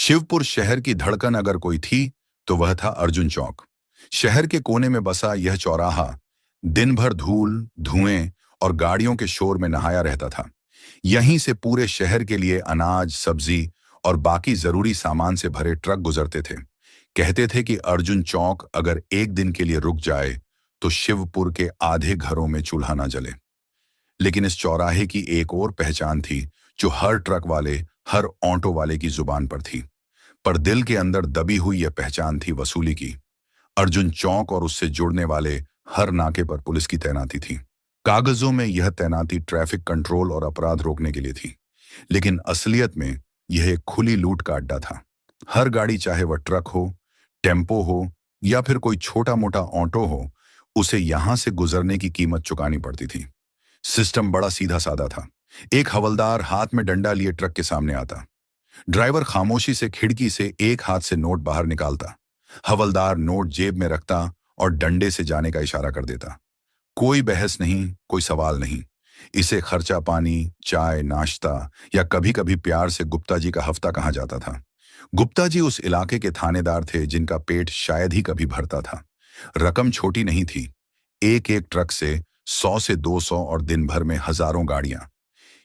शिवपुर शहर की धड़कन अगर कोई थी तो वह था अर्जुन चौक। शहर के कोने में बसा यह चौराहा दिन भर धूल, धुएं और गाड़ियों के शोर में नहाया रहता था। यहीं से पूरे शहर के लिए अनाज, सब्जी और बाकी जरूरी सामान से भरे ट्रक गुजरते थे। कहते थे कि अर्जुन चौक अगर एक दिन के लिए रुक जाए तो शिवपुर के आधे घरों में चूल्हा ना जले। लेकिन इस चौराहे की एक और पहचान थी जो हर ट्रक वाले, हर ऑटो वाले की जुबान पर थी। पर दिल के अंदर दबी हुई यह पहचान थी वसूली की। अर्जुन चौक और उससे जुड़ने वाले हर नाके पर पुलिस की तैनाती थी। कागजों में यह तैनाती ट्रैफिक कंट्रोल और अपराध रोकने के लिए थी, लेकिन असलियत में यह एक खुली लूट का अड्डा था। हर गाड़ी, चाहे वह ट्रक हो, टेम्पो हो या फिर कोई छोटा मोटा ऑटो हो, उसे यहां से गुजरने की कीमत चुकानी पड़ती थी। सिस्टम बड़ा सीधा साधा था। एक हवलदार हाथ में डंडा लिए ट्रक के सामने आता। ड्राइवर खामोशी से खिड़की से एक हाथ से नोट बाहर निकालता। हवलदार नोट जेब में रखता और डंडे से जाने का इशारा कर देता। कोई बहस नहीं, कोई सवाल नहीं। इसे खर्चा पानी, चाय, नाश्ता या कभी कभी प्यार से गुप्ता जी का हफ्ता कहा जाता था। गुप्ता जी उस इलाके के थानेदार थे जिनका पेट शायद ही कभी भरता था। रकम छोटी नहीं थी। एक एक ट्रक से 100 से 200 और दिन भर में हजारों गाड़ियां।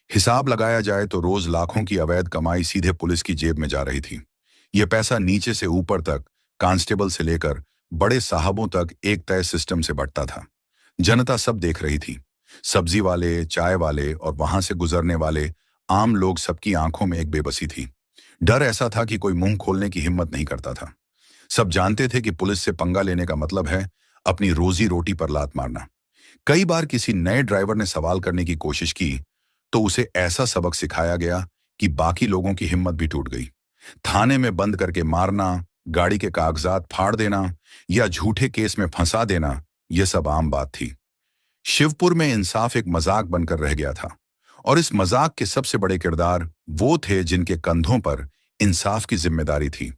हिसाब लगाया जाए तो रोज लाखों की अवैध कमाई सीधे पुलिस की जेब में जा रही थी। यह पैसा नीचे से ऊपर तक, कांस्टेबल से लेकर बड़े साहबों तक एक तय सिस्टम से बंटता था। जनता सब देख रही थी। सब्जी वाले, चाय वाले और वहां से गुजरने वाले आम लोग, सबकी आंखों में एक बेबसी थी। डर ऐसा था कि कोई मुंह खोलने की हिम्मत नहीं करता था। सब जानते थे कि पुलिस से पंगा लेने का मतलब है अपनी रोजी रोटी पर लात मारना। कई बार किसी नए ड्राइवर ने सवाल करने की कोशिश की तो उसे ऐसा सबक सिखाया गया कि बाकी लोगों की हिम्मत भी टूट गई। थाने में बंद करके मारना, गाड़ी के कागजात फाड़ देना या झूठे केस में फंसा देना, यह सब आम बात थी। शिवपुर में इंसाफ एक मजाक बनकर रह गया था, और इस मजाक के सबसे बड़े किरदार वो थे जिनके कंधों पर इंसाफ की जिम्मेदारी थी।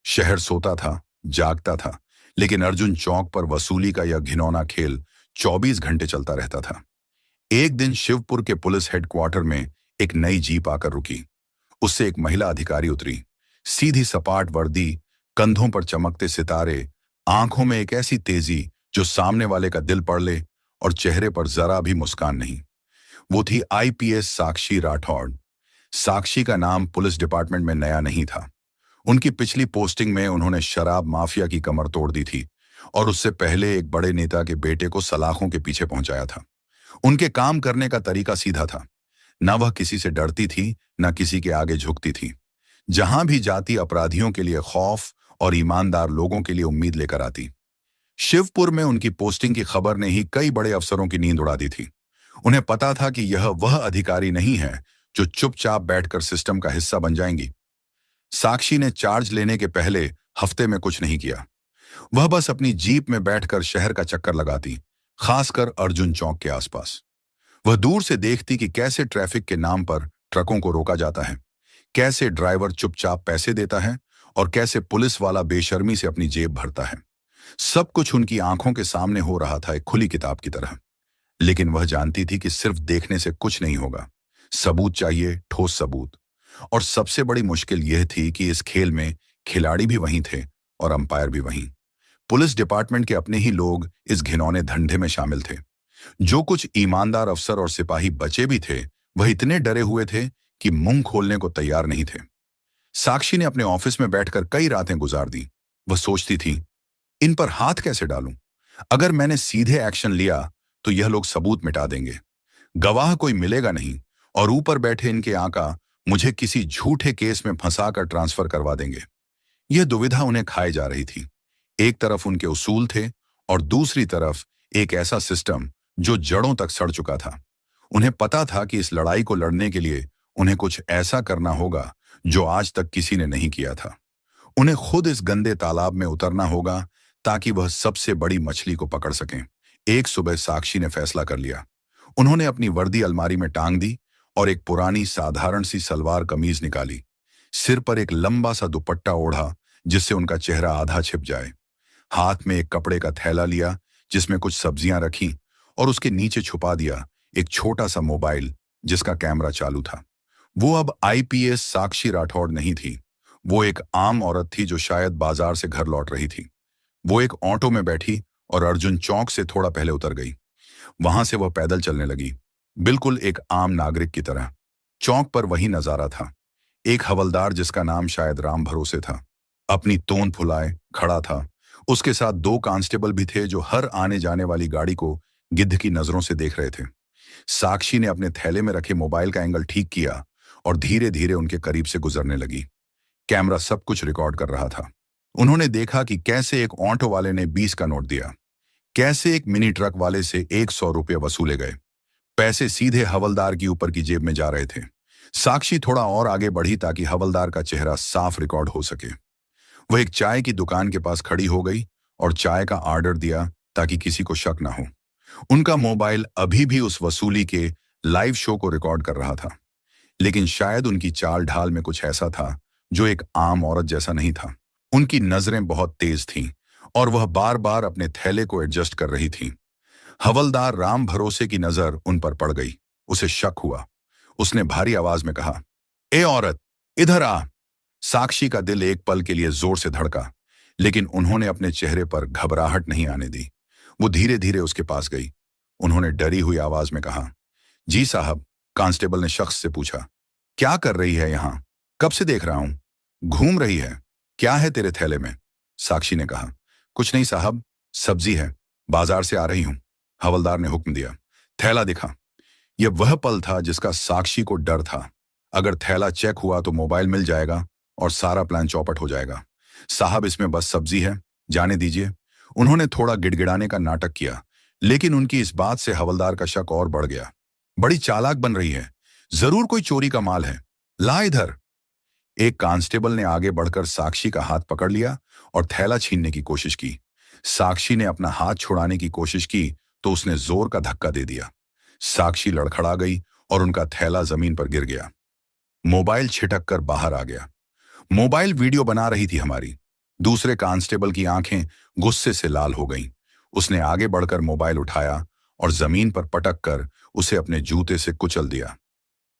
शहर सोता था, जागता था, लेकिन अर्जुन चौक पर वसूली का यह घिनौना खेल 24 घंटे चलता रहता था। एक दिन शिवपुर के पुलिस हेडक्वार्टर में एक नई जीप आकर रुकी। उससे एक महिला अधिकारी उतरी। सीधी सपाट वर्दी, कंधों पर चमकते सितारे, आंखों में एक ऐसी तेजी जो सामने वाले का दिल पढ़ ले, और चेहरे पर जरा भी मुस्कान नहीं। वो थी आईपीएस साक्षी राठौड़। साक्षी का नाम पुलिस डिपार्टमेंट में नया नहीं था। उनकी पिछली पोस्टिंग में उन्होंने शराब माफिया की कमर तोड़ दी थी और उससे पहले एक बड़े नेता के बेटे को सलाखों के पीछे पहुंचाया था। उनके काम करने का तरीका सीधा था। न वह किसी से डरती थी, न किसी के आगे झुकती थी। जहां भी जाती अपराधियों के लिए खौफ और ईमानदार लोगों के लिए उम्मीद लेकर आती। शिवपुर में उनकी पोस्टिंग की खबर ने ही कई बड़े अफसरों की नींद उड़ा दी थी। उन्हें पता था कि यह वह अधिकारी नहीं है जो चुपचाप बैठकर सिस्टम का हिस्सा बन जाएंगी। साक्षी ने चार्ज लेने के पहले हफ्ते में कुछ नहीं किया। वह बस अपनी जीप में बैठकर शहर का चक्कर लगाती, खासकर अर्जुन चौक के आसपास। वह दूर से देखती कि कैसे ट्रैफिक के नाम पर ट्रकों को रोका जाता है, कैसे ड्राइवर चुपचाप पैसे देता है और कैसे पुलिस वाला बेशर्मी से अपनी जेब भरता है। सब कुछ उनकी आंखों के सामने हो रहा था, एक खुली किताब की तरह। लेकिन वह जानती थी कि सिर्फ देखने से कुछ नहीं होगा। सबूत चाहिए, ठोस सबूत। और सबसे बड़ी मुश्किल यह थी कि इस खेल में खिलाड़ी भी वहीं थे और अंपायर भी वहीं। पुलिस डिपार्टमेंट के अपने ही लोग इस घिनौने धंधे में शामिल थे। जो कुछ ईमानदार अफसर और सिपाही बचे भी थे, वह इतने डरे हुए थे कि मुंह खोलने को तैयार नहीं थे। साक्षी ने अपने ऑफिस में बैठकर कई रातें गुजार दी। वह सोचती थी, इन पर हाथ कैसे डालूं? अगर मैंने सीधे एक्शन लिया तो यह लोग सबूत मिटा देंगे, गवाह कोई मिलेगा नहीं, और ऊपर बैठे इनके आका मुझे किसी झूठे केस में फंसाकर ट्रांसफर करवा देंगे। यह दुविधा उन्हें खाए जा रही थी। एक तरफ उनके उसूल थे और दूसरी तरफ एक ऐसा सिस्टम जो जड़ों तक सड़ चुका था। उन्हें पता था कि इस लड़ाई को लड़ने के लिए उन्हें कुछ ऐसा करना होगा जो आज तक किसी ने नहीं किया था। उन्हें खुद इस गंदे तालाब में उतरना होगा ताकि वह सबसे बड़ी मछली को पकड़ सकें। एक सुबह साक्षी ने फैसला कर लिया। उन्होंने अपनी वर्दी अलमारी में टांग दी और एक पुरानी साधारण सी सलवार कमीज निकाली। सिर पर एक लंबा सा दुपट्टा ओढ़ा जिससे उनका चेहरा आधा छिप जाए। हाथ में एक कपड़े का थैला लिया जिसमें कुछ सब्जियां रखी, और उसके नीचे छुपा दिया एक छोटा सा मोबाइल जिसका कैमरा चालू था। वो अब आईपीएस साक्षी राठौड़ नहीं थी। वो एक आम औरत थी जो शायद बाजार से घर लौट रही थी। वो एक ऑटो में बैठी और अर्जुन चौक से थोड़ा पहले उतर गई। वहां से वह पैदल चलने लगी, बिल्कुल एक आम नागरिक की तरह। चौक पर वही नजारा था। एक हवलदार जिसका नाम शायद राम भरोसे था, अपनी तोंद फुलाए खड़ा था। उसके साथ दो कांस्टेबल भी थे जो हर आने जाने वाली गाड़ी को गिद्ध की नजरों से देख रहे थे। साक्षी ने अपने थैले में रखे मोबाइल का एंगल ठीक किया और धीरे धीरे उनके करीब से गुजरने लगी। कैमरा सब कुछ रिकॉर्ड कर रहा था। उन्होंने देखा कि कैसे एक ऑटो वाले ने 20 का नोट दिया, कैसे एक मिनी ट्रक वाले से 100 रुपये वसूले गए। पैसे सीधे हवलदार की ऊपर की जेब में जा रहे थे। साक्षी थोड़ा और आगे बढ़ी ताकि हवलदार का चेहरा साफ रिकॉर्ड हो सके। वह एक चाय की दुकान के पास खड़ी हो गई और चाय का ऑर्डर दिया ताकि किसी को शक ना हो। उनका मोबाइल अभी भी उस वसूली के लाइव शो को रिकॉर्ड कर रहा था, लेकिन शायद उनकी चाल ढाल में कुछ ऐसा था जो एक आम औरत जैसा नहीं था। उनकी नजरें बहुत तेज थीं और वह बार बार अपने थैले को एडजस्ट कर रही थीं। हवलदार राम भरोसे की नजर उन पर पड़ गई। उसे शक हुआ। उसने भारी आवाज में कहा, ए औरत, इधर आ। साक्षी का दिल एक पल के लिए जोर से धड़का, लेकिन उन्होंने अपने चेहरे पर घबराहट नहीं आने दी। वो धीरे धीरे उसके पास गई। उन्होंने डरी हुई आवाज में कहा, जी साहब। कांस्टेबल ने शख्स से पूछा, क्या कर रही है यहां? कब से देख रहा हूं। घूम रही है। क्या है तेरे थैले में? साक्षी ने कहा, कुछ नहीं साहब, सब्जी है, बाजार से आ रही हूं। हवलदार ने हुक्म दिया, थैला दिखा। यह वह पल था जिसका साक्षी को डर था। अगर थैला चेक हुआ तो मोबाइल मिल जाएगा और सारा प्लान चौपट हो जाएगा। साहब, इसमें बस सब्जी है, जाने दीजिए। उन्होंने थोड़ा गिड़गिड़ाने का नाटक किया, लेकिन उनकी इस बात से हवलदार का शक और बढ़ गया। बड़ी चालाक बन रही है, जरूर कोई चोरी का माल है। ला इधर। एक कांस्टेबल ने आगे बढ़कर साक्षी का हाथ पकड़ लिया और थैला छीनने की कोशिश की। साक्षी ने अपना हाथ छुड़ाने की कोशिश की तो उसने जोर का धक्का दे दिया। साक्षी लड़खड़ा गई और उनका थैला जमीन पर गिर गया। मोबाइल छिटक कर बाहर आ गया। मोबाइल वीडियो बना रही थी हमारी। दूसरे कांस्टेबल की आंखें गुस्से से लाल हो गईं। उसने आगे बढ़कर मोबाइल उठाया और जमीन पर पटक कर उसे अपने जूते से कुचल दिया।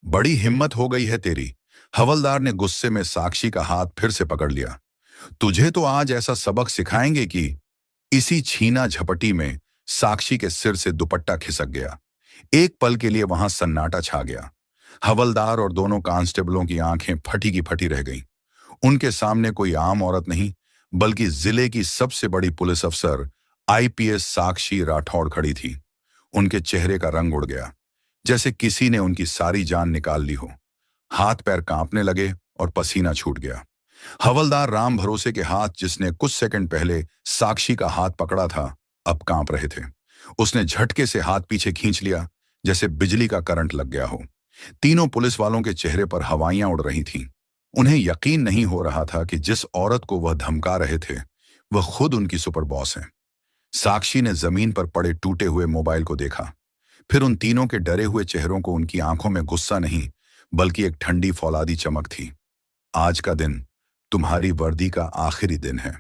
बड़ी हिम्मत हो गई है तेरी। हवलदार ने गुस्से में साक्षी का हाथ फिर से पकड़ लिया। तुझे तो आज ऐसा सबक सिखाएंगे कि। इसी छीना झपटी में साक्षी के सिर से दुपट्टा खिसक गया। एक पल के लिए वहां सन्नाटा छा गया। हवलदार और दोनों कांस्टेबलों की आंखें फटी की फटी रह गईं। उनके सामने कोई आम औरत नहीं, बल्कि जिले की सबसे बड़ी पुलिस अफसर आईपीएस साक्षी राठौड़ खड़ी थी। उनके चेहरे का रंग उड़ गया, जैसे किसी ने उनकी सारी जान निकाल ली हो। हाथ पैर कांपने लगे और पसीना छूट गया। हवलदार राम भरोसे के हाथ, जिसने कुछ सेकंड पहले साक्षी का हाथ पकड़ा था, अब कांप रहे थे। उसने झटके से हाथ पीछे खींच लिया, जैसे बिजली का करंट लग गया हो। तीनों पुलिस वालों के चेहरे पर हवाइयां उड़ रही थीं। उन्हें यकीन नहीं हो रहा था कि जिस औरत को वह धमका रहे थे वह खुद उनकी सुपर बॉस है। साक्षी ने जमीन पर पड़े टूटे हुए मोबाइल को देखा, फिर उन तीनों के डरे हुए चेहरों को। उनकी आंखों में गुस्सा नहीं, बल्कि एक ठंडी फौलादी चमक थी। आज का दिन तुम्हारी वर्दी का आखिरी दिन है,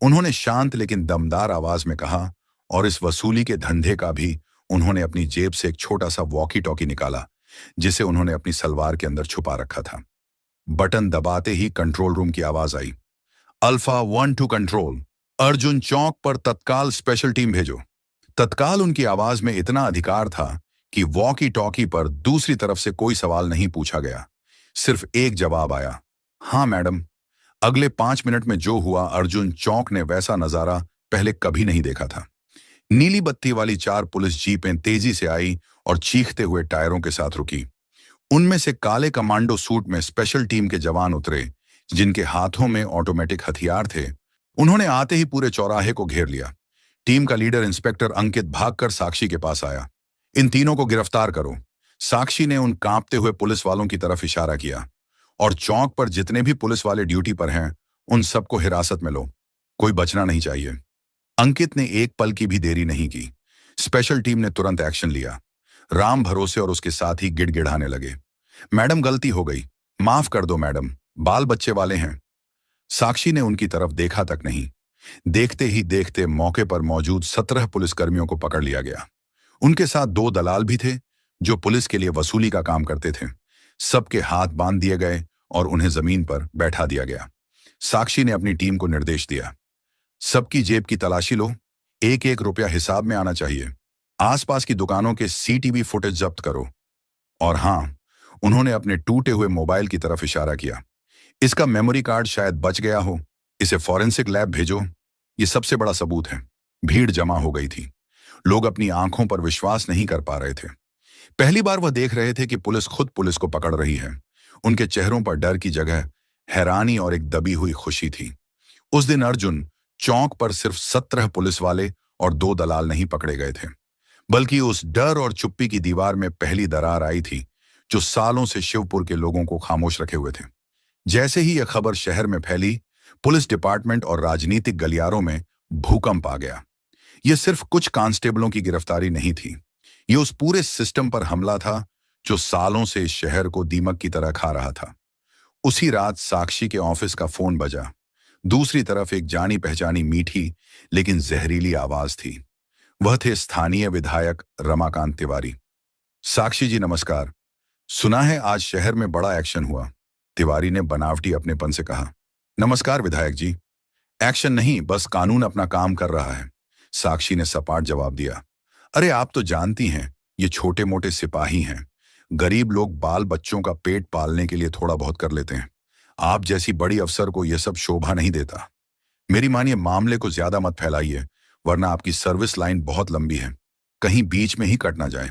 उन्होंने शांत लेकिन दमदार आवाज में कहा। और इस वसूली के धंधे का भी। उन्होंने अपनी जेब से एक छोटा सा वॉकी टॉकी निकाला, जिसे उन्होंने अपनी सलवार के अंदर छुपा रखा था। बटन दबाते ही कंट्रोल रूम की आवाज आई, अल्फा 1 टू कंट्रोल, अर्जुन चौक पर तत्काल स्पेशल टीम भेजो। तत्काल उनकी आवाज में इतना अधिकार था कि वॉकी टॉकी पर दूसरी तरफ से कोई सवाल नहीं पूछा गया। सिर्फ एक जवाब आया, हाँ मैडम। अगले 5 मिनट में जो हुआ, अर्जुन चौक ने वैसा नजारा पहले कभी नहीं देखा था। नीली बत्ती वाली 4 पुलिस जीपें तेजी से आई और चीखते हुए टायरों के साथ रुकी। उनमें से काले कमांडो सूट में स्पेशल टीम के जवान उतरे, जिनके हाथों में ऑटोमेटिक हथियार थे। उन्होंने आते ही पूरे चौराहे को घेर लिया। टीम का लीडर इंस्पेक्टर अंकित भागकर साक्षी के पास आया। इन तीनों को गिरफ्तार करो। साक्षी ने उन कांपते हुए पुलिस वालों की तरफ इशारा किया। और चौक पर जितने भी पुलिस वाले ड्यूटी पर हैं, उन सबको हिरासत में लो। कोई बचना नहीं चाहिए। अंकित ने एक पल की भी देरी नहीं की। स्पेशल टीम ने तुरंत एक्शन लिया। राम भरोसे और उसके साथी गिड़गिड़ाने लगे, मैडम गलती हो गई, माफ कर दो मैडम, बाल बच्चे वाले हैं। साक्षी ने उनकी तरफ देखा तक नहीं। देखते ही देखते मौके पर मौजूद 17 पुलिसकर्मियों को पकड़ लिया गया। उनके साथ 2 दलाल भी थे जो पुलिस के लिए वसूली का काम करते थे। सबके हाथ बांध दिए गए और उन्हें जमीन पर बैठा दिया गया। साक्षी ने अपनी टीम को निर्देश दिया, सबकी जेब की तलाशी लो, एक एक रुपया हिसाब में आना चाहिए। आसपास की दुकानों के सीटीवी फुटेज जब्त करो। और हां, उन्होंने अपने टूटे हुए मोबाइल की तरफ इशारा किया। इसका मेमोरी कार्ड शायद बच गया हो, इसे फॉरेंसिक लैब भेजो। ये सबसे बड़ा सबूत है। भीड़ जमा हो गई थी। लोग अपनी आंखों पर विश्वास नहीं कर पा रहे थे। पहली बार वह देख रहे थे कि पुलिस खुद पुलिस को पकड़ रही है। उनके चेहरों पर डर की जगह हैरानी और एक दबी हुई खुशी थी। उस दिन अर्जुन चौक पर सिर्फ 17 पुलिस वाले और 2 दलाल नहीं पकड़े गए थे, बल्कि उस डर और चुप्पी की दीवार में पहली दरार आई थी जो सालों से शिवपुर के लोगों को खामोश रखे हुए थे। जैसे ही यह खबर शहर में फैली, पुलिस डिपार्टमेंट और राजनीतिक गलियारों में भूकंप आ गया। यह सिर्फ कुछ कांस्टेबलों की गिरफ्तारी नहीं थी, यह उस पूरे सिस्टम पर हमला था जो सालों से इस शहर को दीमक की तरह खा रहा था। उसी रात साक्षी के ऑफिस का फोन बजा। दूसरी तरफ एक जानी पहचानी मीठी लेकिन जहरीली आवाज थी। वह थे स्थानीय विधायक रमाकांत तिवारी। साक्षी जी नमस्कार। सुना है आज शहर में बड़ा एक्शन हुआ, तिवारी ने बनावटी अपनेपन से कहा। नमस्कार विधायक जी। एक्शन नहीं, बस कानून अपना काम कर रहा है, साक्षी ने सपाट जवाब दिया। अरे आप तो जानती हैं, ये छोटे मोटे सिपाही हैं। गरीब लोग बाल बच्चों का पेट पालने के लिए थोड़ा बहुत कर लेते हैं। आप जैसी बड़ी अफसर को यह सब शोभा नहीं देता। मेरी मानिए, मामले को ज्यादा मत फैलाइए, वरना आपकी सर्विस लाइन बहुत लंबी है, कहीं बीच में ही कट ना जाए।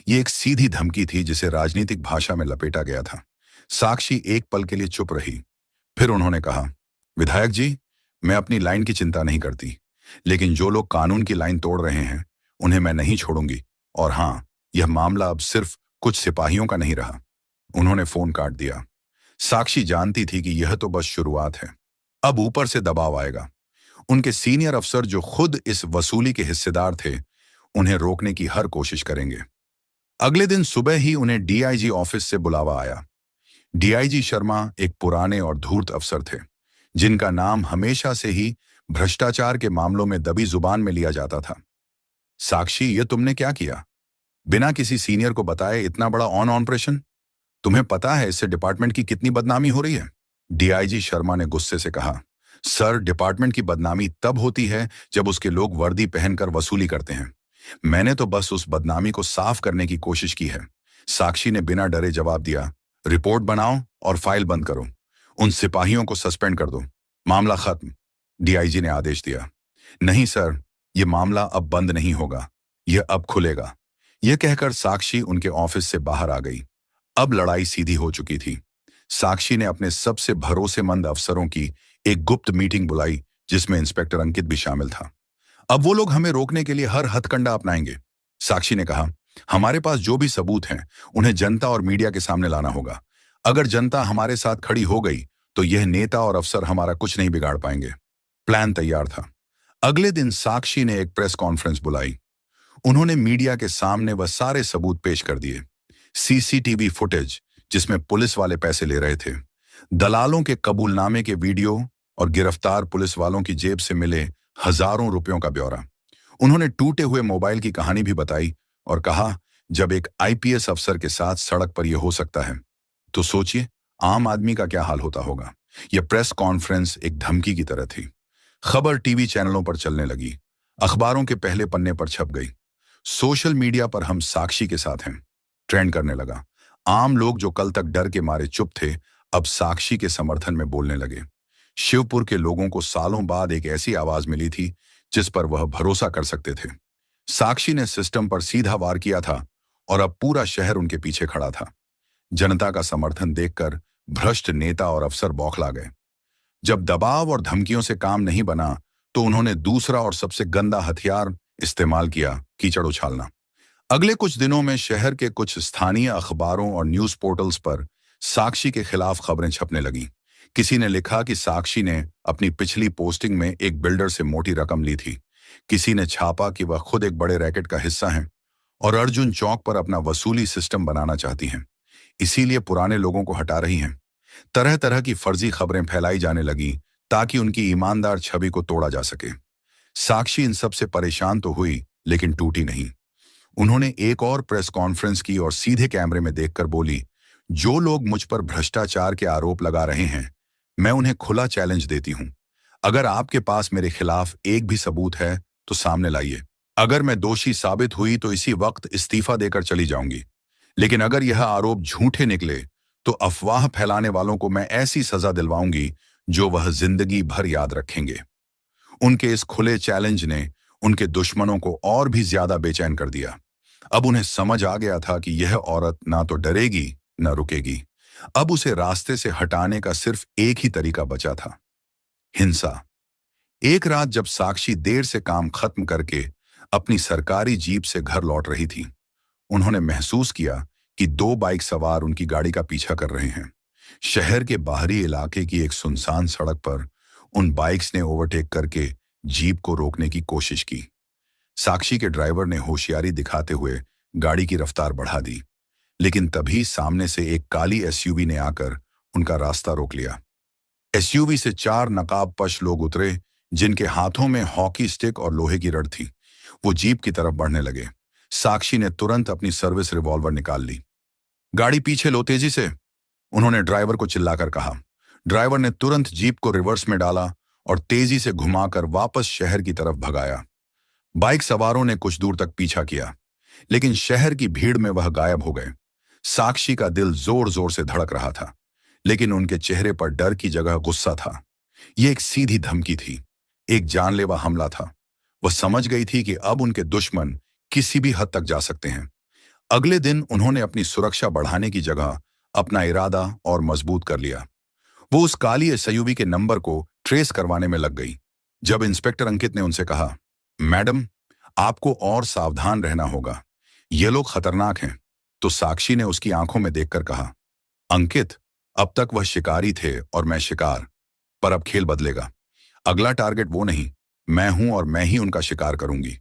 ये एक सीधी धमकी थी जिसे राजनीतिक भाषा में लपेटा गया था। साक्षी एक पल के लिए चुप रही। फिर उन्होंने कहा, विधायक जी, मैं अपनी लाइन की चिंता नहीं करती, लेकिन जो लोग कानून की लाइन तोड़ रहे हैं उन्हें मैं नहीं छोड़ूंगी। और हां, यह मामला अब सिर्फ कुछ सिपाहियों का नहीं रहा। उन्होंने फोन काट दिया। साक्षी जानती थी कि यह तो बस शुरुआत है, अब ऊपर से दबाव आएगा। उनके सीनियर अफसर जो खुद इस वसूली के हिस्सेदार थे, उन्हें रोकने की हर कोशिश करेंगे। अगले दिन सुबह ही उन्हें डीआईजी ऑफिस से बुलावा आया। डीआईजी शर्मा एक पुराने और धूर्त अफसर थे, जिनका नाम हमेशा से ही भ्रष्टाचार के मामलों में दबी जुबान में लिया जाता था। साक्षी, ये तुमने क्या किया? बिना किसी सीनियर को बताए इतना बड़ा ऑन ऑपरेशन? तुम्हें पता है इससे डिपार्टमेंट की कितनी बदनामी हो रही है? डीआईजी शर्मा ने गुस्से से कहा, सर, डिपार्टमेंट की बदनामी तब होती है जब उसके लोग वर्दी पहनकर वसूली करते हैं। मैंने तो बस उस बदनामी को साफ करने की कोशिश की है। साक्षी ने बिना डरे जवाब दिया, रिपोर्ट बनाओ और फाइल बंद करो। उन सिपाहियों को सस्पेंड कर दो। मामला खत्म, डीआईजी ने आदेश दिया। नहीं सर, यह मामला अब बंद नहीं होगा, यह अब खुलेगा। यह कहकर साक्षी उनके ऑफिस से बाहर आ गई। अब लड़ाई सीधी हो चुकी थी। साक्षी ने अपने सबसे भरोसेमंद अफसरों की एक गुप्त मीटिंग बुलाई, जिसमें इंस्पेक्टर अंकित भी शामिल था। अब वो लोग हमें रोकने के लिए हर हथकंडा अपनाएंगे, साक्षी ने कहा। हमारे पास जो भी सबूत हैं, उन्हें जनता और मीडिया के सामने लाना होगा। अगर जनता हमारे साथ खड़ी हो गई तो यह नेता और अफसर हमारा कुछ नहीं बिगाड़ पाएंगे। प्लान तैयार था। अगले दिन साक्षी ने एक प्रेस कॉन्फ्रेंस बुलाई। उन्होंने मीडिया के सामने वह सारे सबूत पेश कर दिए। सीसीटीवी फुटेज जिसमें पुलिस वाले पैसे ले रहे थे, दलालों के कबूलनामे के वीडियो और गिरफ्तार पुलिस वालों की जेब से मिले हजारों रुपयों का ब्यौरा। उन्होंने टूटे हुए मोबाइल की कहानी भी बताई और कहा, जब एक आईपीएस अफसर के साथ सड़क पर यह हो सकता है, तो सोचिए आम आदमी का क्या हाल होता होगा। यह प्रेस कॉन्फ्रेंस एक धमकी की तरह थी। खबर टीवी चैनलों पर चलने लगी, अखबारों के पहले पन्ने पर छप गई। सोशल मीडिया पर हम साक्षी के साथ हैं ट्रेंड करने लगा। आम लोग जो कल तक डर के मारे चुप थे, अब साक्षी के समर्थन में बोलने लगे। शिवपुर के लोगों को सालों बाद एक ऐसी आवाज मिली थी जिस पर वह भरोसा कर सकते थे। साक्षी ने सिस्टम पर सीधा वार किया था और अब पूरा शहर उनके पीछे खड़ा था। जनता का समर्थन देखकर भ्रष्ट नेता और अफसर बौखला गए। जब दबाव और धमकियों से काम नहीं बना, तो उन्होंने दूसरा और सबसे गंदा हथियार इस्तेमाल किया, कीचड़ उछालना। अगले कुछ दिनों में शहर के कुछ स्थानीय अखबारों और न्यूज पोर्टल्स पर साक्षी के खिलाफ खबरें छपने लगीं। किसी ने लिखा कि साक्षी ने अपनी पिछली पोस्टिंग में एक बिल्डर से मोटी रकम ली थी। किसी ने छापा कि वह खुद एक बड़े रैकेट का हिस्सा हैं और अर्जुन चौक पर अपना वसूली सिस्टम बनाना चाहती हैं, इसीलिए पुराने लोगों को हटा रही हैं। तरह तरह की फर्जी खबरें फैलाई जाने लगी ताकि उनकी ईमानदार छवि को तोड़ा जा सके। साक्षी इन सब से परेशान तो हुई, लेकिन टूटी नहीं। उन्होंने एक और प्रेस कॉन्फ्रेंस की और सीधे कैमरे में देखकर बोली, जो लोग मुझ पर भ्रष्टाचार के आरोप लगा रहे हैं, मैं उन्हें खुला चैलेंज देती हूं। अगर आपके पास मेरे खिलाफ एक भी सबूत है तो सामने लाइए। अगर मैं दोषी साबित हुई तो इसी वक्त इस्तीफा देकर चली जाऊंगी। लेकिन अगर यह आरोप झूठे निकले तो अफवाह फैलाने वालों को मैं ऐसी सजा दिलवाऊंगी जो वह जिंदगी भर याद रखेंगे। उनके इस खुले चैलेंज ने उनके दुश्मनों को और भी ज्यादा बेचैन कर दिया। अब उन्हें समझ आ गया था कि यह औरत ना तो डरेगी ना रुकेगी। अब उसे रास्ते से हटाने का सिर्फ एक ही तरीका बचा था, हिंसा। एक रात जब साक्षी देर से काम खत्म करके अपनी सरकारी जीप से घर लौट रही थी, उन्होंने महसूस किया कि दो बाइक सवार उनकी गाड़ी का पीछा कर रहे हैं। शहर के बाहरी इलाके की एक सुनसान सड़क पर उन बाइक्स ने ओवरटेक करके जीप को रोकने की कोशिश की। साक्षी के ड्राइवर ने होशियारी दिखाते हुए गाड़ी की रफ्तार बढ़ा दी, लेकिन तभी सामने से एक काली एसयूवी ने आकर उनका रास्ता रोक लिया। एसयूवी से चार नकाबपोश लोग उतरे, जिनके हाथों में हॉकी स्टिक और लोहे की रड थी। वो जीप की तरफ बढ़ने लगे। साक्षी ने तुरंत अपनी सर्विस रिवॉल्वर निकाल ली। गाड़ी पीछे लो, तेजी से, उन्होंने ड्राइवर को चिल्लाकर कहा। ड्राइवर ने तुरंत जीप को रिवर्स में डाला और तेजी से घुमाकर वापस शहर की तरफ भगाया। बाइक सवारों ने कुछ दूर तक पीछा किया, लेकिन शहर की भीड़ में वह गायब हो गए। साक्षी का दिल जोर जोर से धड़क रहा था, लेकिन उनके चेहरे पर डर की जगह गुस्सा था। यह एक सीधी धमकी थी, एक जानलेवा हमला था। वह समझ गई थी कि अब उनके दुश्मन किसी भी हद तक जा सकते हैं। अगले दिन उन्होंने अपनी सुरक्षा बढ़ाने की जगह अपना इरादा और मजबूत कर लिया। वो उस काली एसयूवी के नंबर को ट्रेस करवाने में लग गई। जब इंस्पेक्टर अंकित ने उनसे कहा, मैडम, आपको और सावधान रहना होगा, ये लोग खतरनाक हैं, तो साक्षी ने उसकी आंखों में देखकर कहा, अंकित, अब तक वह शिकारी थे और मैं शिकार, पर अब खेल बदलेगा। अगला टारगेट वो नहीं, मैं हूं और मैं ही उनका शिकार करूंगी।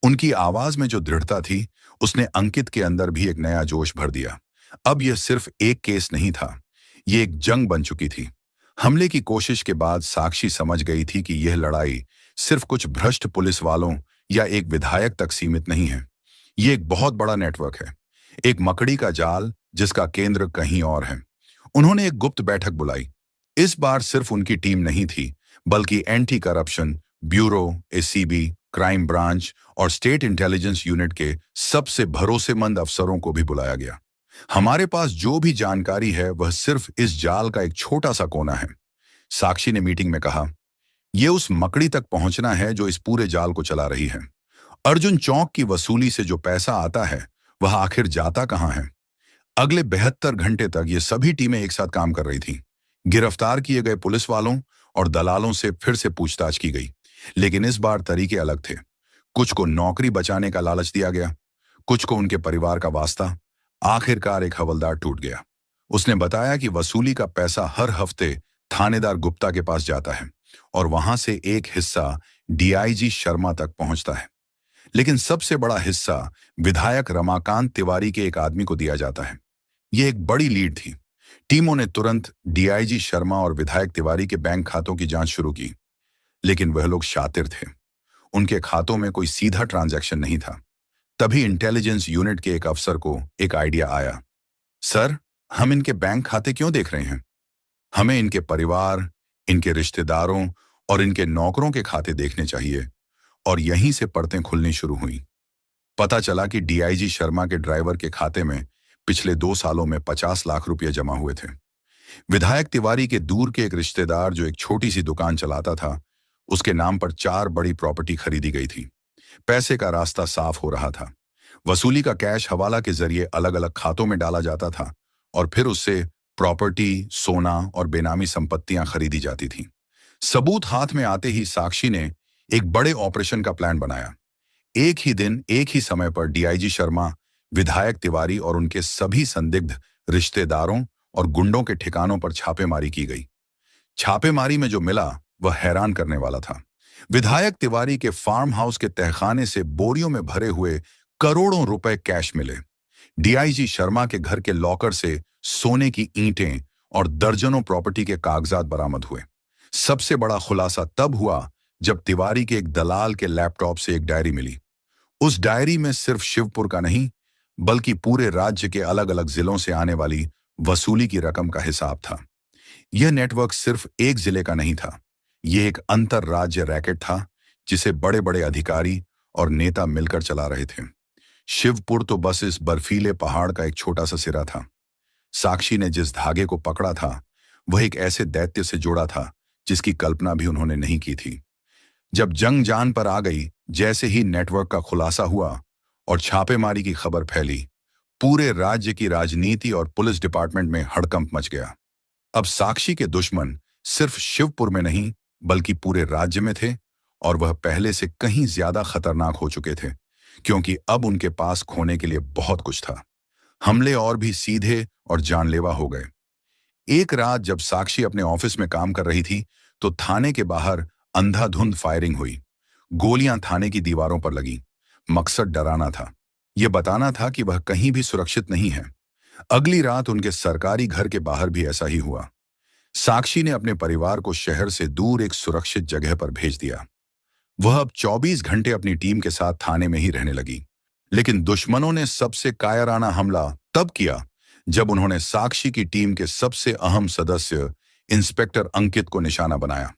उनकी आवाज में जो दृढ़ता थी, उसने अंकित के अंदर भी एक नया जोश भर दिया। अब यह सिर्फ एक केस नहीं था, यह एक जंग बन चुकी थी। हमले की कोशिश के बाद साक्षी समझ गई थी कि यह लड़ाई सिर्फ कुछ भ्रष्ट पुलिस वालों या एक विधायक तक सीमित नहीं है। यह एक बहुत बड़ा नेटवर्क है, एक मकड़ी का जाल जिसका केंद्र कहीं और है। उन्होंने एक गुप्त बैठक बुलाई। इस बार सिर्फ उनकी टीम नहीं थी, बल्कि anti corruption bureau, ACB, crime branch और स्टेट इंटेलिजेंस यूनिट के सबसे भरोसेमंद अफसरों को भी बुलाया गया। हमारे पास जो भी जानकारी है वह सिर्फ इस जाल का एक छोटा सा कोना है, साक्षी ने मीटिंग में कहा। यह उस मकड़ी तक पहुंचना है जो इस पूरे जाल को चला रही है। अर्जुन चौक की वसूली से जो पैसा आता है वह आखिर जाता कहां है? अगले 72 घंटे तक ये सभी टीमें एक साथ काम कर रही थीं। गिरफ्तार किए गए पुलिस वालों और दलालों से फिर से पूछताछ की गई, लेकिन इस बार तरीके अलग थे। कुछ को नौकरी बचाने का लालच दिया गया, कुछ को उनके परिवार का वास्ता। आखिरकार एक हवलदार टूट गया। उसने बताया कि वसूली का पैसा हर हफ्ते थानेदार गुप्ता के पास जाता है और वहां से एक हिस्सा डीआईजी शर्मा तक पहुंचता है, लेकिन सबसे बड़ा हिस्सा विधायक रमाकांत तिवारी के एक आदमी को दिया जाता है। यह एक बड़ी लीड थी। टीमों ने तुरंत डीआईजी शर्मा और विधायक तिवारी के बैंक खातों की जांच शुरू की, लेकिन वह लोग शातिर थे। उनके खातों में कोई सीधा ट्रांजैक्शन नहीं था। तभी इंटेलिजेंस यूनिट के एक अफसर को एक आइडिया आया। सर, हम इनके बैंक खाते क्यों देख रहे हैं? हमें इनके परिवार, इनके रिश्तेदारों और इनके नौकरों के खाते देखने चाहिए। और यहीं से परतें खुलनी शुरू हुई। पता चला कि डीआईजी शर्मा के ड्राइवर के खाते में पिछले 2 सालों में 50 लाख रुपए जमा हुए थे। विधायक तिवारी के दूर के एक रिश्तेदार जो एक छोटी सी दुकान चलाता था, उसके नाम पर 4 बड़ी प्रॉपर्टी खरीदी गई थी। पैसे का रास्ता साफ हो रहा था। वसूली का कैश हवाला के जरिए अलग अलग खातों में डाला जाता था और फिर उससे प्रॉपर्टी, सोना और बेनामी संपत्तियां खरीदी जाती थीं। सबूत हाथ में आते ही साक्षी ने एक बड़े ऑपरेशन का प्लान बनाया। एक ही दिन, एक ही समय पर डीआईजी शर्मा, विधायक तिवारी और उनके सभी संदिग्ध रिश्तेदारों और गुंडों के ठिकानों पर छापेमारी की गई। छापेमारी में जो मिला वह हैरान करने वाला था। विधायक तिवारी के फार्म हाउस के तहखाने से बोरियों में भरे हुए करोड़ों रुपए कैश मिले। डीआईजी शर्मा के घर के लॉकर से सोने की ईंटें और दर्जनों प्रॉपर्टी के कागजात बरामद हुए। सबसे बड़ा खुलासा तब हुआ जब तिवारी के एक दलाल के लैपटॉप से एक डायरी मिली। उस डायरी में सिर्फ शिवपुर का नहीं, बल्कि पूरे राज्य के अलग अलग जिलों से आने वाली वसूली की रकम का हिसाब था। यह नेटवर्क सिर्फ एक जिले का नहीं था, यह एक अंतरराज्य रैकेट था जिसे बड़े बड़े अधिकारी और नेता मिलकर चला रहे थे। शिवपुर तो बस इस बर्फीले पहाड़ का एक छोटा सा सिरा था। साक्षी ने जिस धागे को पकड़ा था वह एक ऐसे दैत्य से जुड़ा था जिसकी कल्पना भी उन्होंने नहीं की थी। जब जंग जान पर आ गई, जैसे ही नेटवर्क का खुलासा हुआ और छापेमारी की खबर फैली, पूरे राज्य की राजनीति और पुलिस डिपार्टमेंट में हड़कंप मच गया। अब साक्षी के दुश्मन सिर्फ शिवपुर में नहीं बल्कि पूरे राज्य में थे, और वह पहले से कहीं ज्यादा खतरनाक हो चुके थे, क्योंकि अब उनके पास खोने के लिए बहुत कुछ था। हमले और भी सीधे और जानलेवा हो गए। एक रात जब साक्षी अपने ऑफिस में काम कर रही थी तो थाने के बाहर अंधाधुंध फायरिंग हुई। गोलियां थाने की दीवारों पर लगी। मकसद डराना था, यह बताना था कि वह कहीं भी सुरक्षित नहीं है। अगली रात उनके सरकारी घर के बाहर भी ऐसा ही हुआ। साक्षी ने अपने परिवार को शहर से दूर एक सुरक्षित जगह पर भेज दिया। वह अब 24 घंटे अपनी टीम के साथ थाने में ही रहने लगी। लेकिन दुश्मनों ने सबसे कायराना हमला तब किया जब उन्होंने साक्षी की टीम के सबसे अहम सदस्य इंस्पेक्टर अंकित को निशाना बनाया।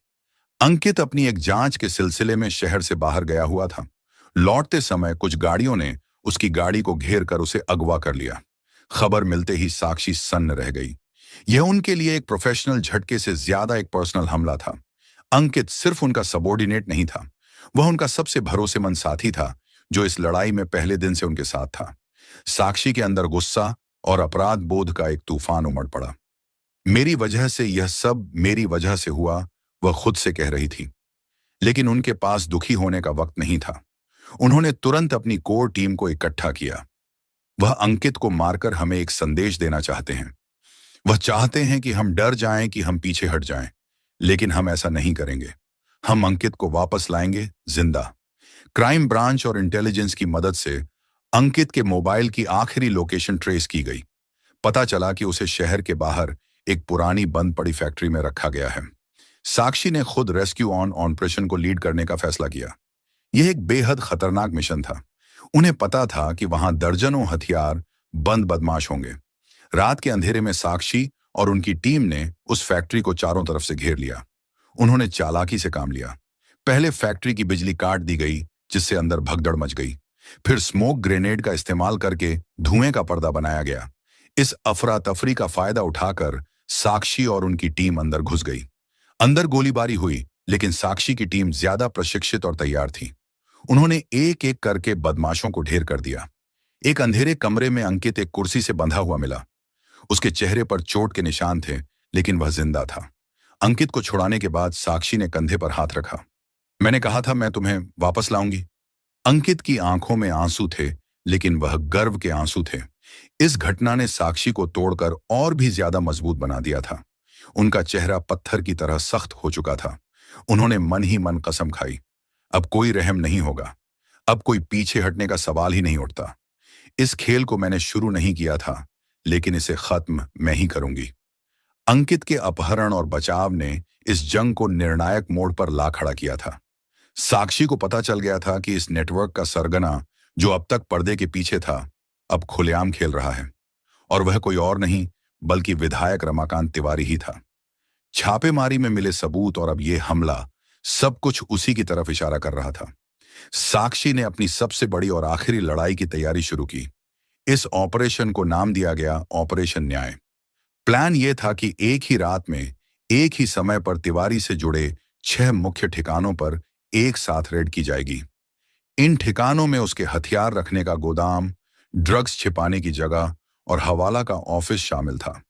अंकित अपनी एक जांच के सिलसिले में शहर से बाहर गया हुआ था। लौटते समय कुछ गाड़ियों ने उसकी गाड़ी को घेर कर उसे अगवा कर लिया। खबर मिलते ही साक्षी सन्न रह गई। यह उनके लिए एक प्रोफेशनल झटके से ज्यादा एक पर्सनल हमला था। अंकित सिर्फ उनका सबॉर्डिनेट नहीं था, वह उनका सबसे भरोसेमंद साथी था जो इस लड़ाई में पहले दिन से उनके साथ था। साक्षी के अंदर गुस्सा और अपराध बोध का एक तूफान उमड़ पड़ा। मेरी वजह से यह सब मेरी वजह से हुआ, वह खुद से कह रही थी। लेकिन उनके पास दुखी होने का वक्त नहीं था। उन्होंने तुरंत अपनी कोर टीम को इकट्ठा किया। वह अंकित को मारकर हमें एक संदेश देना चाहते हैं। वह चाहते हैं कि हम डर जाएं, कि हम पीछे हट जाएं, लेकिन हम ऐसा नहीं करेंगे। हम अंकित को वापस लाएंगे जिंदा। क्राइम ब्रांच और इंटेलिजेंस की मदद से अंकित के मोबाइल की आखिरी लोकेशन ट्रेस की गई। पता चला कि उसे शहर के बाहर एक पुरानी बंद पड़ी फैक्ट्री में रखा गया है। साक्षी ने खुद रेस्क्यू ऑन ऑपरेशन को लीड करने का फैसला किया। यह एक बेहद खतरनाक मिशन था। उन्हें पता था कि वहां दर्जनों हथियार बंद बदमाश होंगे। रात के अंधेरे में साक्षी और उनकी टीम ने उस फैक्ट्री को चारों तरफ से घेर लिया। उन्होंने चालाकी से काम लिया। पहले फैक्ट्री की बिजली काट दी गई, जिससे अंदर भगदड़ मच गई। फिर स्मोक ग्रेनेड का इस्तेमाल करके धुएं का पर्दा बनाया गया। इस अफरा तफरी का फायदा उठाकर साक्षी और उनकी टीम अंदर घुस गई। अंदर गोलीबारी हुई, लेकिन साक्षी की टीम ज्यादा प्रशिक्षित और तैयार थी। उन्होंने एक एक करके बदमाशों को ढेर कर दिया। एक अंधेरे कमरे में अंकित एक कुर्सी से बंधा हुआ मिला। उसके चेहरे पर चोट के निशान थे, लेकिन वह जिंदा था। अंकित को छुड़ाने के बाद साक्षी ने कंधे पर हाथ रखा। मैंने कहा था मैं तुम्हें वापस लाऊंगी। अंकित की आंखों में आंसू थे, लेकिन वह गर्व के आंसू थे। इस घटना ने साक्षी को तोड़कर और भी ज्यादा मजबूत बना दिया था। उनका चेहरा पत्थर की तरह सख्त हो चुका था। उन्होंने मन ही मन कसम खाई, अब कोई रहम नहीं होगा, अब कोई पीछे हटने का सवाल ही नहीं उठता। इस खेल को मैंने शुरू नहीं किया था, लेकिन इसे खत्म मैं ही करूंगी। अंकित के अपहरण और बचाव ने इस जंग को निर्णायक मोड़ पर ला खड़ा किया था। साक्षी को पता चल गया था कि इस नेटवर्क का सरगना, जो अब तक पर्दे के पीछे था, अब खुलेआम खेल रहा है, और वह कोई और नहीं बल्कि विधायक रमाकांत तिवारी ही था। छापेमारी में मिले सबूत और अब यह हमला, सब कुछ उसी की तरफ इशारा कर रहा था। साक्षी ने अपनी सबसे बड़ी और आखिरी लड़ाई की तैयारी शुरू की। इस ऑपरेशन को नाम दिया गया ऑपरेशन न्याय। प्लान यह था कि एक ही रात में, एक ही समय पर तिवारी से जुड़े 6 मुख्य ठिकानों पर एक साथ रेड की जाएगी। इन ठिकानों में उसके हथियार रखने का गोदाम, ड्रग्स छिपाने की जगह और हवाला का ऑफिस शामिल था।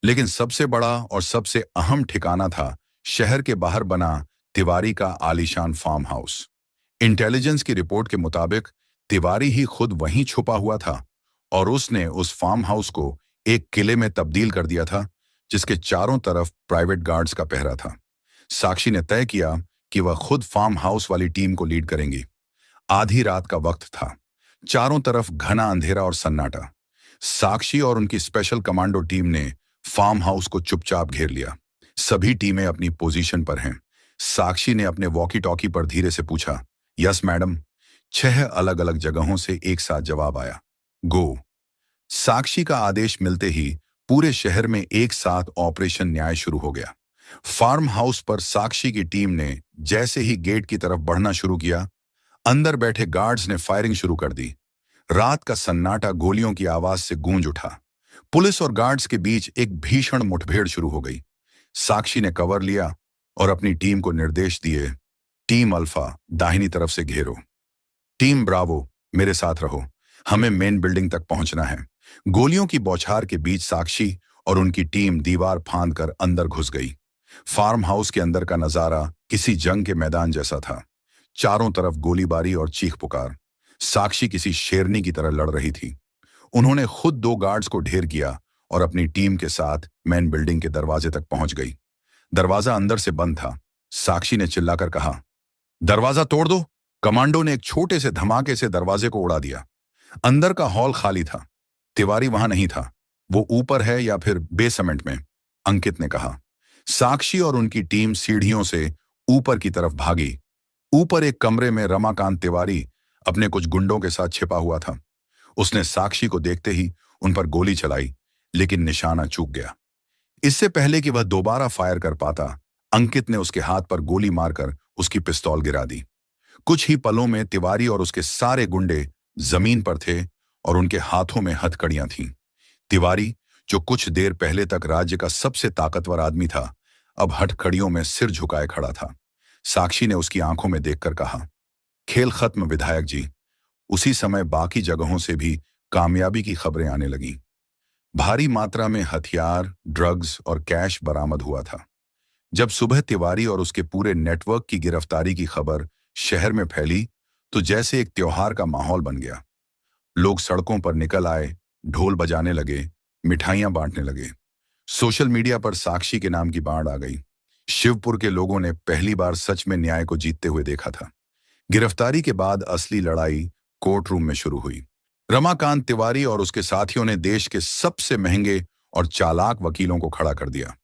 लेकिन सबसे बड़ा और सबसे अहम ठिकाना था शहर के बाहर बना तिवारी का आलीशान फार्म हाउस। इंटेलिजेंस की रिपोर्ट के मुताबिक तिवारी ही खुद वहीं छुपा हुआ था, और उसने उस फार्म हाउस को एक किले में तब्दील कर दिया था, जिसके चारों तरफ प्राइवेट गार्ड्स का पहरा था। साक्षी ने तय किया कि वह खुद फार्म हाउस वाली टीम को लीड करेंगी। आधी रात का वक्त था। चारों तरफ घना अंधेरा और सन्नाटा। साक्षी और उनकी स्पेशल कमांडो टीम ने फार्म हाउस को चुपचाप घेर लिया। सभी टीमें अपनी पोजीशन पर हैं। साक्षी ने अपने वॉकी टॉकी पर धीरे से पूछा, यस मैडम। 6 अलग अलग जगहों से एक साथ जवाब आया, गो। साक्षी का आदेश मिलते ही पूरे शहर में एक साथ ऑपरेशन न्याय शुरू हो गया। फार्म हाउस पर साक्षी की टीम ने जैसे ही गेट की तरफ बढ़ना शुरू किया, अंदर बैठे गार्ड्स ने फायरिंग शुरू कर दी। रात का सन्नाटा गोलियों की आवाज से गूंज उठा। पुलिस और गार्ड्स के बीच एक भीषण मुठभेड़ शुरू हो गई। साक्षी ने कवर लिया और अपनी टीम को निर्देश दिए, टीम अल्फा दाहिनी तरफ से घेरो, टीम ब्रावो मेरे साथ रहो, हमें मेन बिल्डिंग तक पहुंचना है। गोलियों की बौछार के बीच साक्षी और उनकी टीम दीवार फांद कर अंदर घुस गई। फार्म हाउस के अंदर का नजारा किसी जंग के मैदान जैसा था। चारों तरफ गोलीबारी और चीख पुकार। साक्षी किसी शेरनी की तरह लड़ रही थी। उन्होंने खुद 2 गार्ड्स को ढेर किया और अपनी टीम के साथ मेन बिल्डिंग के दरवाजे तक पहुंच गई। दरवाजा अंदर से बंद था। साक्षी ने चिल्लाकर कहा, दरवाजा तोड़ दो। कमांडो ने एक छोटे से धमाके से दरवाजे को उड़ा दिया। अंदर का हॉल खाली था। तिवारी वहां नहीं था। वो ऊपर है या फिर बेसमेंट में, अंकित ने कहा। साक्षी और उनकी टीम सीढ़ियों से ऊपर की तरफ भागी। ऊपर एक कमरे में रमाकांत तिवारी अपने कुछ गुंडों के साथ छिपा हुआ था। उसने साक्षी को देखते ही उन पर गोली चलाई, लेकिन निशाना चूक गया। इससे पहले कि वह दोबारा फायर कर पाता, अंकित ने उसके हाथ पर गोली मारकर उसकी पिस्तौल गिरा दी। कुछ ही पलों में तिवारी और उसके सारे गुंडे जमीन पर थे और उनके हाथों में हथकड़ियां थीं। तिवारी, जो कुछ देर पहले तक राज्य का सबसे ताकतवर आदमी था, अब हथकड़ियों में सिर झुकाए खड़ा था। साक्षी ने उसकी आंखों में देखकर कहा, खेल खत्म विधायक जी। उसी समय बाकी जगहों से भी कामयाबी की खबरें आने लगीं। भारी मात्रा में हथियार, ड्रग्स और कैश बरामद हुआ था। जब सुबह तिवारी और उसके पूरे नेटवर्क की गिरफ्तारी की खबर शहर में फैली, तो जैसे एक त्योहार का माहौल बन गया। लोग सड़कों पर निकल आए, ढोल बजाने लगे, मिठाइयां बांटने लगे। सोशल मीडिया पर साक्षी के नाम की बाढ़ आ गई। शिवपुर के लोगों ने पहली बार सच में न्याय को जीतते हुए देखा था। गिरफ्तारी के बाद असली लड़ाई कोर्ट रूम में शुरू हुई। रमाकांत तिवारी और उसके साथियों ने देश के सबसे महंगे और चालाक वकीलों को खड़ा कर दिया।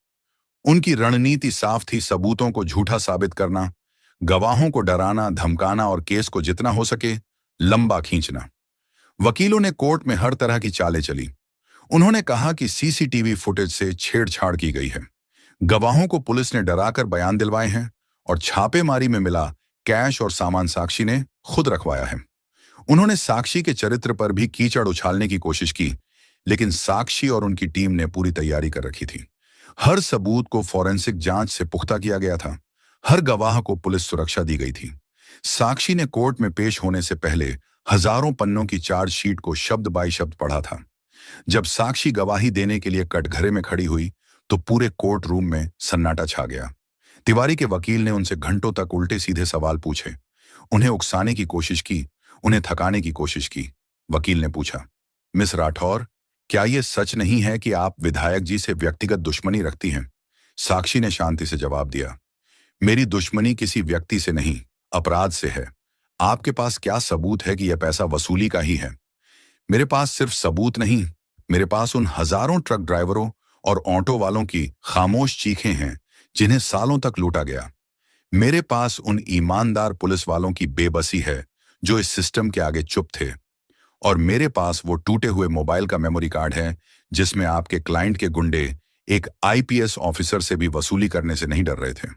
उनकी रणनीति साफ थी, सबूतों को झूठा साबित करना, गवाहों को डराना धमकाना और केस को जितना हो सके लंबा खींचना। वकीलों ने कोर्ट में हर तरह की चालें चली। उन्होंने कहा कि सीसीटीवी फुटेज से छेड़छाड़ की गई है, गवाहों को पुलिस ने डराकर बयान दिलवाए हैं और छापेमारी में मिला कैश और सामान साक्षी ने खुद रखवाया है। उन्होंने साक्षी के चरित्र पर भी कीचड़ उछालने की कोशिश की, लेकिन साक्षी और उनकी टीम ने पूरी तैयारी कर रखी थी। हर सबूत को फॉरेंसिक जांच से पुख्ता किया गया था। हर गवाह को पुलिस सुरक्षा दी गई थी। साक्षी ने कोर्ट में पेश होने से पहले हजारों पन्नों की चार्जशीट को शब्द बाई शब्द पढ़ा था। जब साक्षी गवाही देने के लिए कटघरे में खड़ी हुई, तो पूरे कोर्ट रूम में सन्नाटा छा गया। तिवारी के वकील ने उनसे घंटों तक उल्टे सीधे सवाल पूछे, उन्हें उकसाने की कोशिश की, उन्हें थकाने की कोशिश की। वकील ने पूछा, मिस राठौर, क्या यह सच नहीं है कि आप विधायक जी से व्यक्तिगत दुश्मनी रखती हैं? साक्षी ने शांति से जवाब दिया, मेरी दुश्मनी किसी व्यक्ति से नहीं, अपराध से है। आपके पास क्या सबूत है कि यह पैसा वसूली का ही है? मेरे पास सिर्फ सबूत नहीं, मेरे पास उन हजारों ट्रक ड्राइवरों और ऑटो वालों की खामोश चीखें हैं जिन्हें सालों तक लूटा गया। मेरे पास उन ईमानदार पुलिस वालों की बेबसी है जो इस सिस्टम के आगे चुप थे। और मेरे पास वो टूटे हुए मोबाइल का मेमोरी कार्ड है जिसमें आपके क्लाइंट के गुंडे एक आईपीएस ऑफिसर से भी वसूली करने से नहीं डर रहे थे।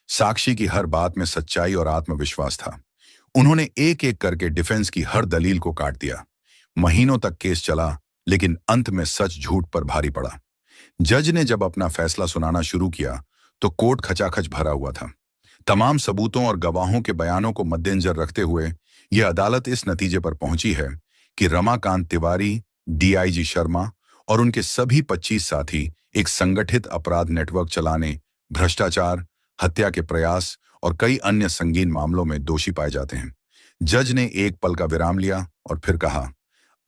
साक्षी की हर बात में सच्चाई और आत्मविश्वास था। उन्होंने एक एक करके डिफेंस की हर दलील को काट दिया। महीनों तक केस चला, लेकिन अंत में सच झूठ पर भारी पड़ा। जज ने जब अपना फैसला सुनाना शुरू किया, तो कोर्ट खचाखच भरा हुआ था। तमाम सबूतों और गवाहों के बयानों को मद्देनजर रखते हुए यह अदालत इस नतीजे पर पहुंची है कि रमाकांत तिवारी, डीआईजी शर्मा और उनके सभी 25 साथी एक संगठित अपराध नेटवर्क चलाने, भ्रष्टाचार, हत्या के प्रयास और कई अन्य संगीन मामलों में दोषी पाए जाते हैं। जज ने एक पल का विराम लिया और फिर कहा,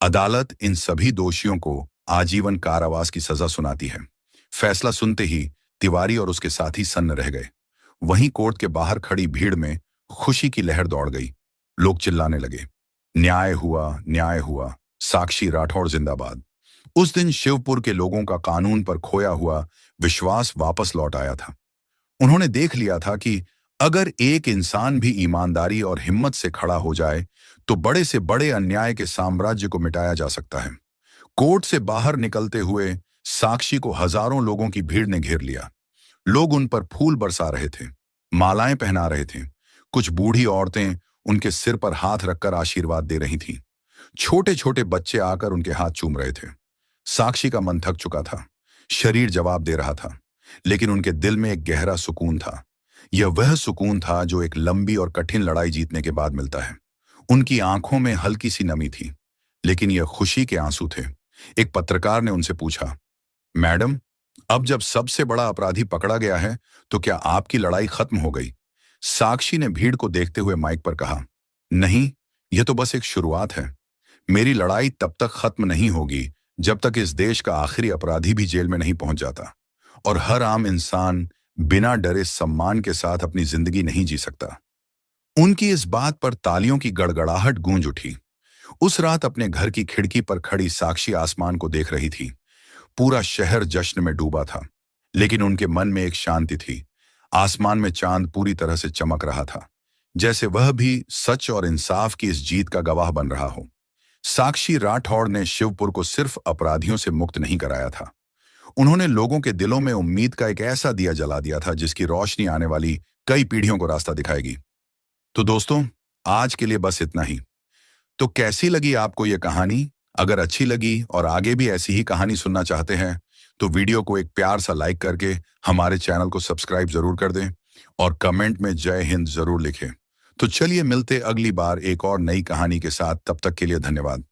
अदालत इन सभी दोषियों को आजीवन कारावास की सजा सुनाती है। फैसला सुनते ही तिवारी और उसके साथी सन्न रह गए। वहीं कोर्ट के बाहर खड़ी भीड़ में खुशी की लहर दौड़ गई। लोग चिल्लाने लगे, न्याय हुआ, न्याय हुआ, साक्षी राठौड़ जिंदाबाद। उस दिन शिवपुर के लोगों का कानून पर खोया हुआ विश्वास वापस लौट आया था। उन्होंने देख लिया था कि अगर एक इंसान भी ईमानदारी और हिम्मत से खड़ा हो जाए, तो बड़े से बड़े अन्याय के साम्राज्य को मिटाया जा सकता है। कोर्ट से बाहर निकलते हुए साक्षी को हजारों लोगों की भीड़ ने घेर लिया। लोग उन पर फूल बरसा रहे थे, मालाएं पहना रहे थे। कुछ बूढ़ी औरतें उनके सिर पर हाथ रखकर आशीर्वाद दे रही थीं। छोटे छोटे बच्चे आकर उनके हाथ चूम रहे थे। साक्षी का मन थक चुका था, शरीर जवाब दे रहा था, लेकिन उनके दिल में एक गहरा सुकून था। यह वह सुकून था जो एक लंबी और कठिन लड़ाई जीतने के बाद मिलता है। उनकी आंखों में हल्की सी नमी थी, लेकिन यह खुशी के आंसू थे। एक पत्रकार ने उनसे पूछा, मैडम, अब जब सबसे बड़ा अपराधी पकड़ा गया है, तो क्या आपकी लड़ाई खत्म हो गई? साक्षी ने भीड़ को देखते हुए माइक पर कहा, नहीं, यह तो बस एक शुरुआत है। मेरी लड़ाई तब तक खत्म नहीं होगी जब तक इस देश का आखिरी अपराधी भी जेल में नहीं पहुंच जाता और हर आम इंसान बिना डरे सम्मान के साथ अपनी जिंदगी नहीं जी सकता। उनकी इस बात पर तालियों की गड़गड़ाहट गूंज उठी। उस रात अपने घर की खिड़की पर खड़ी साक्षी आसमान को देख रही थी। पूरा शहर जश्न में डूबा था, लेकिन उनके मन में एक शांति थी। आसमान में चांद पूरी तरह से चमक रहा था, जैसे वह भी सच और इंसाफ की इस जीत का गवाह बन रहा हो। साक्षी राठौड़ ने शिवपुर को सिर्फ अपराधियों से मुक्त नहीं कराया था, उन्होंने लोगों के दिलों में उम्मीद का एक ऐसा दिया जला दिया था जिसकी रोशनी आने वाली कई पीढ़ियों को रास्ता दिखाएगी। तो दोस्तों, आज के लिए बस इतना ही। तो कैसी लगी आपको ये कहानी? अगर अच्छी लगी और आगे भी ऐसी ही कहानी सुनना चाहते हैं, तो वीडियो को एक प्यार सा लाइक करके हमारे चैनल को सब्सक्राइब जरूर कर दें और कमेंट में जय हिंद जरूर लिखें। तो चलिए मिलते अगली बार एक और नई कहानी के साथ। तब तक के लिए धन्यवाद।